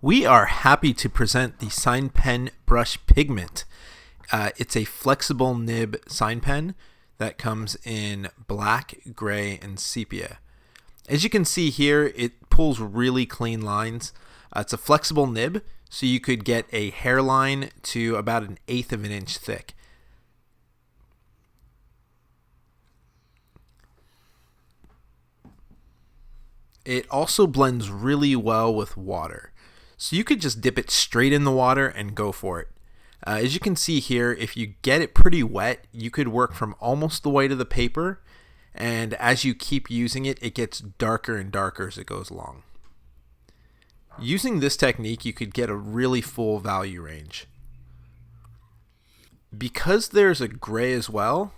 We are happy to present the Sign Pen Brush Pigment. It's a flexible nib sign pen that comes in black, gray, and sepia. As you can see here, it pulls really clean lines. It's a flexible nib, so you could get a hairline to about 1/8 of an inch thick. It also blends really well with water. So you could just dip it straight in the water and go for it. As you can see here, if you get it pretty wet, you could work from almost the way to the paper, and as you keep using it, it gets darker and darker as it goes along. Using this technique, you could get a really full value range. Because there's a gray as well,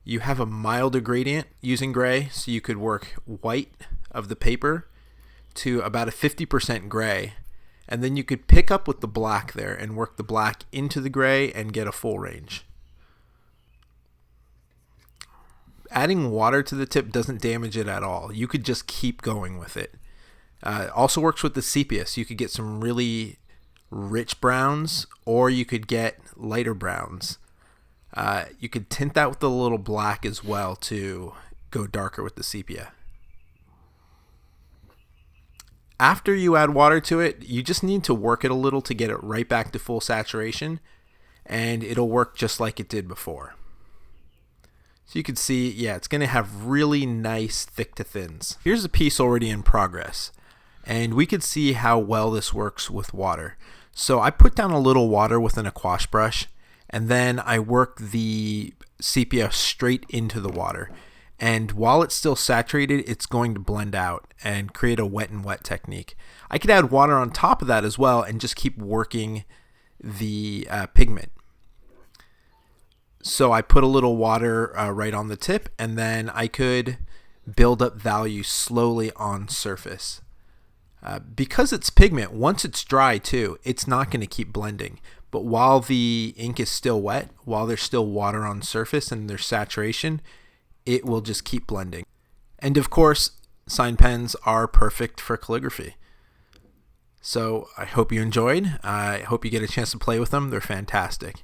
you have a milder gradient using gray, so you could work white of the paper to about a 50% gray, and then you could pick up with the black there and work the black into the gray and get a full range. Adding water to the tip doesn't damage it at all. You could just keep going with it. It also works with the sepia, so you could get some really rich browns, or you could get lighter browns. You could tint that with a little black as well to go darker with the sepia. After you add water to it, you just need to work it a little to get it right back to full saturation, and it'll work just like it did before. So you can see, yeah, it's going to have really nice thick to thins. Here's a piece already in progress, and we could see how well this works with water. So I put down a little water with an aquash brush, and then I work the sepia straight into the water. And while it's still saturated, it's going to blend out and create a wet and wet technique. I could add water on top of that as well and just keep working the pigment. So I put a little water right on the tip, and then I could build up value slowly on surface. Because it's pigment, once it's dry too, it's not going to keep blending. But while the ink is still wet, while there's still water on surface and there's saturation, it will just keep blending. And of course, sign pens are perfect for calligraphy. So I hope you enjoyed. I hope you get a chance to play with them. They're fantastic.